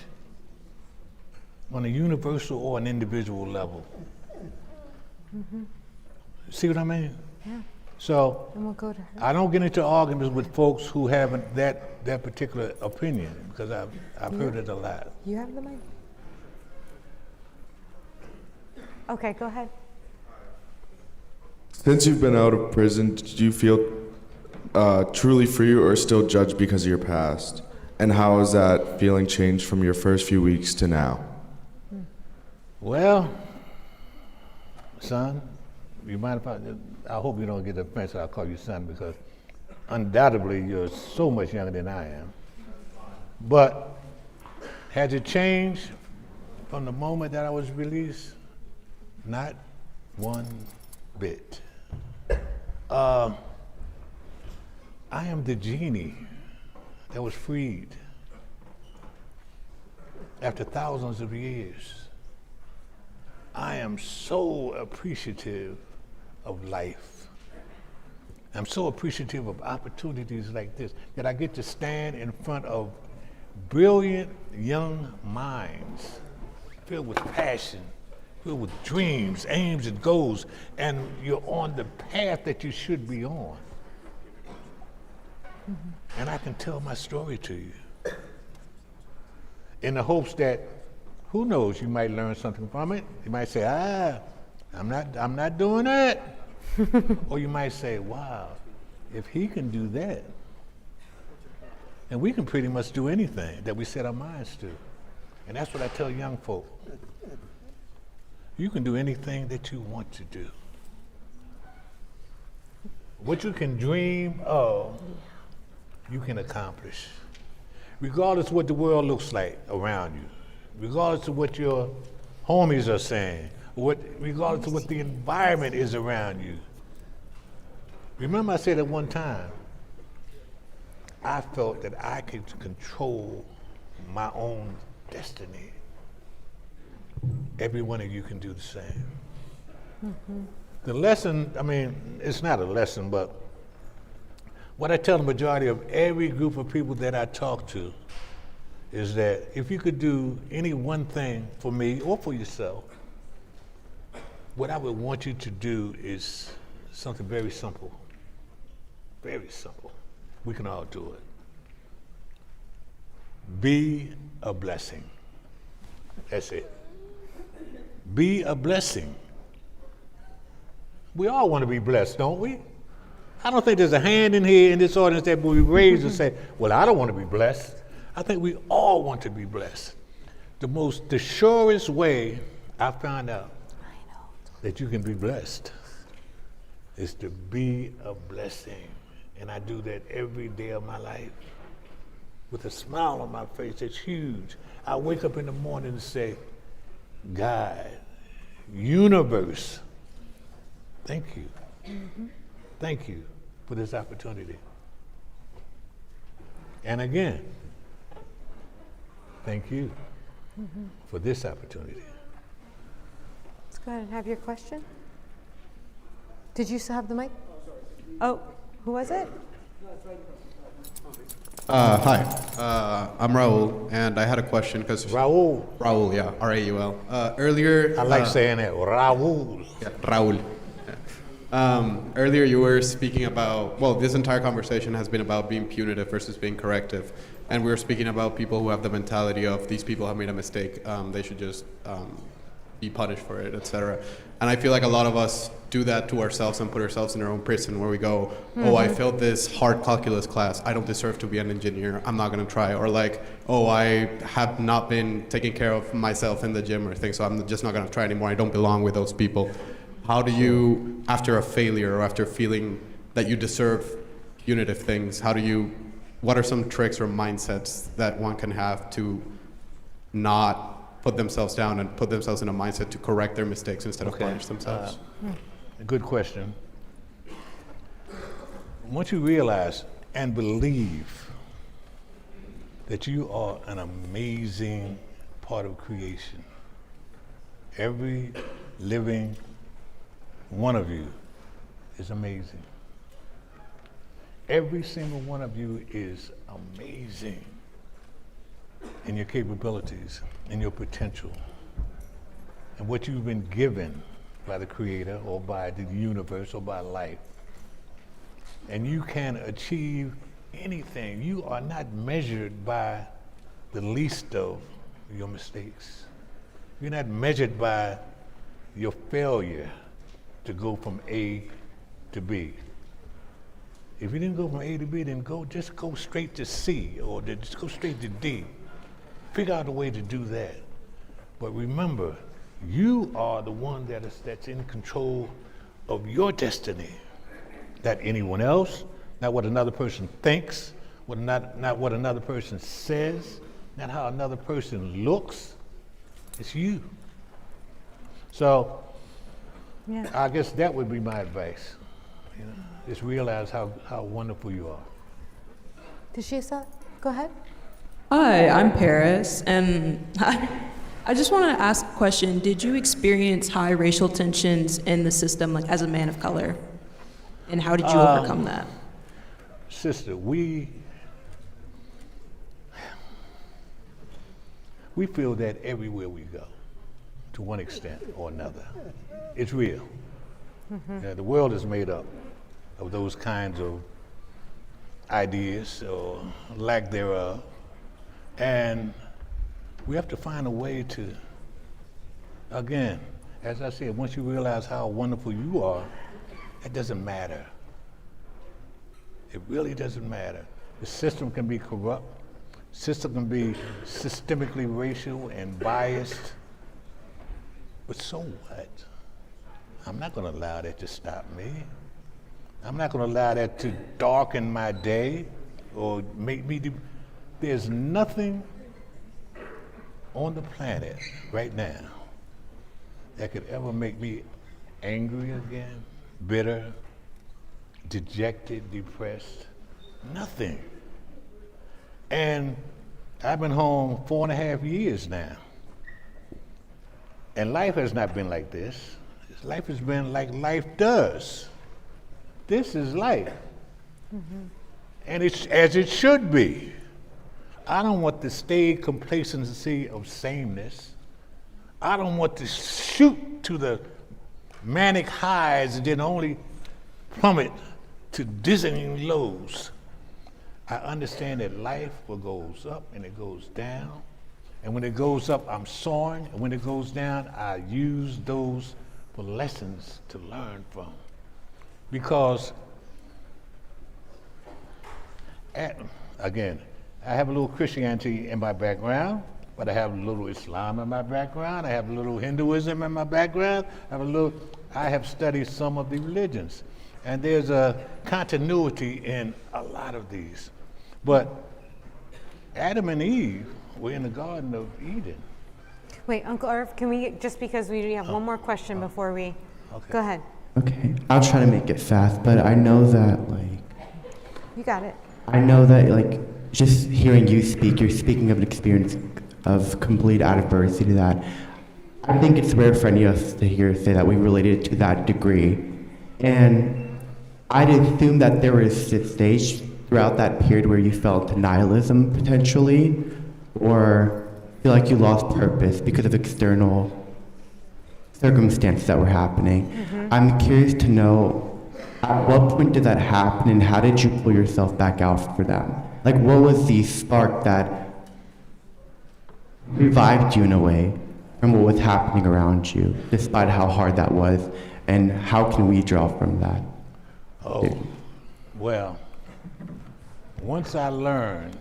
on a universal or an individual level. See what I mean? Yeah. So and we'll go to her. I don't get into arguments with folks who have that particular opinion, because I've heard it a lot. You have the mic? Okay, go ahead. Since you've been out of prison, did you feel truly free or still judged because of your past? And how has that feeling changed from your first few weeks to now? Well, son, you mind if I hope you don't get offended I'll call you son, because undoubtedly you're so much younger than I am. But has it changed from the moment that I was released? Not one bit. I am the genie that was freed after thousands of years. I am so appreciative of life. I'm so appreciative of opportunities like this, that I get to stand in front of brilliant young minds filled with passion, filled with dreams, aims, and goals, and you're on the path that you should be on. And I can tell my story to you in the hopes that, who knows, you might learn something from it. You might say, I'm not doing that. Or you might say, wow, if he can do that, and we can pretty much do anything that we set our minds to. And that's what I tell young folk. You can do anything that you want to do. What you can dream of, you can accomplish. Regardless of what the world looks like around you, regardless of what your homies are saying, regardless of what the environment is around you. Remember I said at one time, I felt that I could control my own destiny. Every one of you can do the same. The lesson, I mean, it's not a lesson, but what I tell the majority of every group of people that I talk to is that if you could do any one thing for me or for yourself, what I would want you to do is something very simple. Very simple. We can all do it. Be a blessing. That's it. Be a blessing. We all want to be blessed, don't we? I don't think there's a hand in here in this audience that will be raised and say, well, I don't want to be blessed. I think we all want to be blessed. The surest way I found out that you can be blessed is to be a blessing. And I do that every day of my life with a smile on my face that's huge. I wake up in the morning and say, God, universe, thank you. Thank you for this opportunity. And again, thank you for this opportunity. Let's go ahead and have your question. Did you still have the mic? Oh, who was it? Hi, I'm Raul, and I had a question because Raul. Raul, yeah, R-A-U-L. Earlier, I like saying that, Raul. Yeah, Raul. Earlier, you were speaking about, well, this entire conversation has been about being punitive versus being corrective, and we were speaking about people who have the mentality of these people have made a mistake, they should just be punished for it, etc. And I feel like a lot of us do that to ourselves and put ourselves in our own prison where we go, oh, I failed this hard calculus class, I don't deserve to be an engineer, I'm not gonna try. Or like, oh, I have not been taking care of myself in the gym or things, so I'm just not gonna try anymore, I don't belong with those people. How do you, after a failure or after feeling that you deserve punitive things, what are some tricks or mindsets that one can have to not put themselves down and put themselves in a mindset to correct their mistakes instead of punish themselves? A good question. Once you realize and believe that you are an amazing part of creation, every living one of you is amazing. Every single one of you is amazing in your capabilities, in your potential, and what you've been given by the Creator or by the universe or by life. And you can achieve anything. You are not measured by the least of your mistakes. You're not measured by your failure to go from A to B. If you didn't go from A to B, then just go straight to C or just go straight to D. Figure out a way to do that. But remember, you are the one that's in control of your destiny. Not anyone else, not what another person thinks, not what another person says, not how another person looks. It's you. So, yeah. I guess that would be my advice. You know, just realize how wonderful you are. Tashisa, go ahead. Hi, I'm Paris, and I just want to ask a question. Did you experience high racial tensions in the system, like as a man of color? And how did you overcome that? Sister, we feel that everywhere we go, to one extent or another. It's real. The world is made up of those kinds of ideas or lack thereof. And we have to find a way to, again, as I said, once you realize how wonderful you are, it doesn't matter. It really doesn't matter. The system can be corrupt. The system can be systemically racial and biased. But so what? I'm not going to allow that to stop me. I'm not going to allow that to darken my day or make me There's nothing on the planet right now that could ever make me angry again, bitter, dejected, depressed. Nothing. And I've been home 4.5 years now. And life has not been like this. Life has been like life does. This is life. And it's as it should be. I don't want the staid complacency of sameness. I don't want to shoot to the manic highs and then only plummet to dizzying lows. I understand that life goes up and it goes down. And when it goes up, I'm soaring. And when it goes down, I use those for lessons to learn from. Because, again, I have a little Christianity in my background, but I have a little Islam in my background. I have a little Hinduism in my background. I have studied some of the religions. And there's a continuity in a lot of these. But Adam and Eve were in the Garden of Eden. Wait, Uncle Irv, can we, just because we have one more question before we, Okay. go ahead. Okay, I'll try to make it fast, but I know that, like, You got it. I know that, like, just hearing you speak, you're speaking of an experience of complete adversity to that. I think it's rare for any of us to hear say that we related to that degree. And I'd assume that there was a stage throughout that period where you felt nihilism potentially, or feel like you lost purpose because of external circumstances that were happening. I'm curious to know, at what point did that happen, and how did you pull yourself back out for them? Like, what was the spark that revived you in a way from what was happening around you, despite how hard that was, and how can we draw from that? Oh, well, once I learned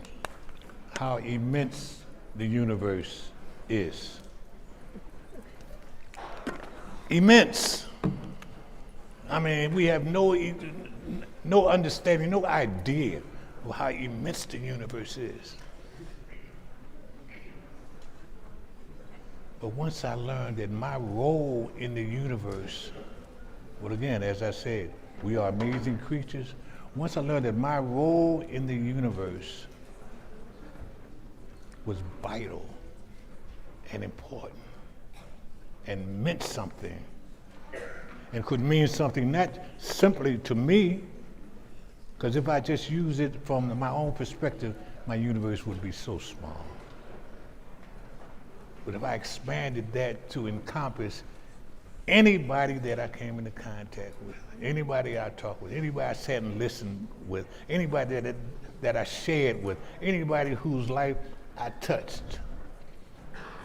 how immense the universe is, immense. I mean, we have no understanding, no idea of how immense the universe is. But once I learned that my role in the universe, well, again, as I said, we are amazing creatures. Once I learned that my role in the universe was vital and important and meant something and could mean something not simply to me, because if I just use it from my own perspective, my universe would be so small. But if I expanded that to encompass anybody that I came into contact with, anybody I talked with, anybody I sat and listened with, anybody that I shared with, anybody whose life I touched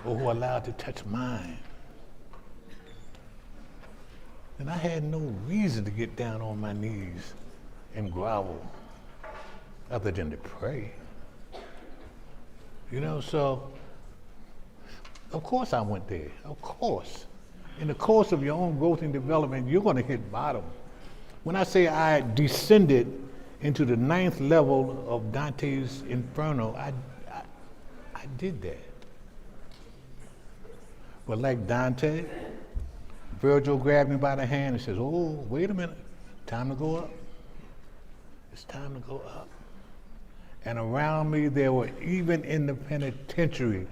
or who allowed to touch mine, then I had no reason to get down on my knees and grovel other than to pray. You know, so of course I went there, of course. In the course of your own growth and development, you're gonna hit bottom. When I say I descended into the 9th level of Dante's Inferno, I did that. But like Dante, Virgil grabbed me by the hand and says, oh, wait a minute, time to go up. It's time to go up. And around me, there were, even in the penitentiary,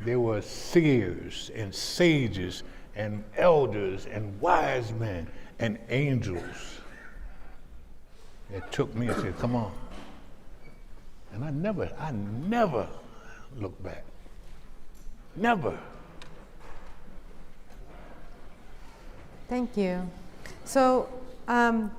there were seers and sages and elders and wise men and angels that took me and said, come on. And I never looked back. Never. Thank you. So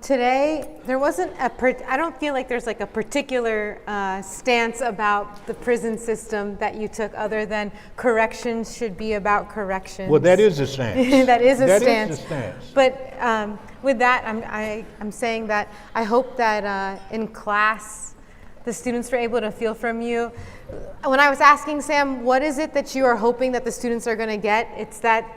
today, there wasn't I don't feel like there's like a particular stance about the prison system that you took other than corrections should be about corrections. Well, that is a stance. That is a that stance. Is the stance. But with that, I'm saying that I hope that in class, the students were able to feel from you. When I was asking Sam, what is it that you are hoping that the students are going to get? It's that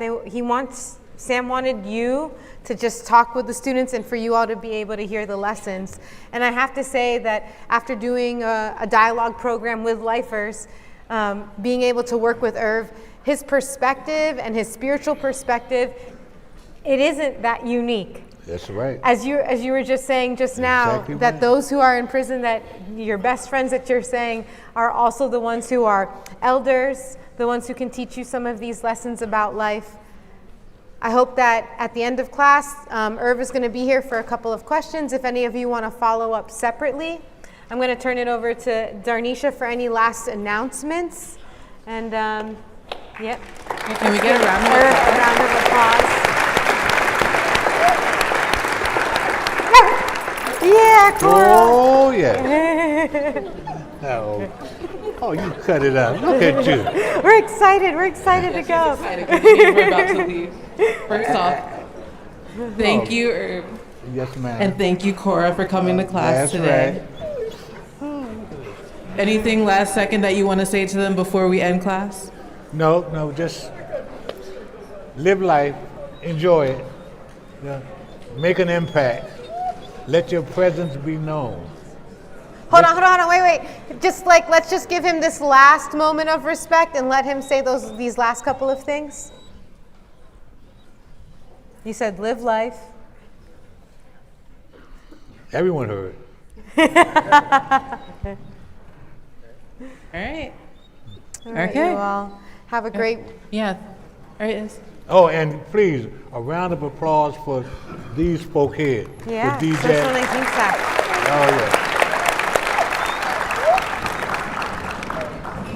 Sam wanted you to just talk with the students and for you all to be able to hear the lessons. And I have to say that after doing a dialogue program with lifers, being able to work with Irv, his perspective and his spiritual perspective, it isn't that unique. That's right. As you were just saying just now, Exactly that right. those who are in prison, that your best friends that you're saying are also the ones who are elders, the ones who can teach you some of these lessons about life. I hope that at the end of class, Irv is going to be here for a couple of questions. If any of you want to follow up separately, I'm going to turn it over to Darnisha for any last announcements. And yep. Can we get a round of Irv, applause? a round of applause. Yeah, Cora. Oh, yeah. Oh, you cut it out. Look at you. We're excited. We're excited to go. Excited 'cause we're about to leave. First off, Thank you, Irv. Yes, ma'am. And thank you, Cora, for coming to class That's today. right. Anything last second that you want to say to them before we end class? No, just live life, enjoy it, yeah. Make an impact. Let your presence be known. Hold on, wait. Let's just give him this last moment of respect and let him say these last couple of things. You said live life. Everyone heard. All right. All right, Okay. you all have a great. Yeah. All right. Yes. Oh, and please, a round of applause for these folk here. Yeah, The DJ. social linking sex. Oh, yeah.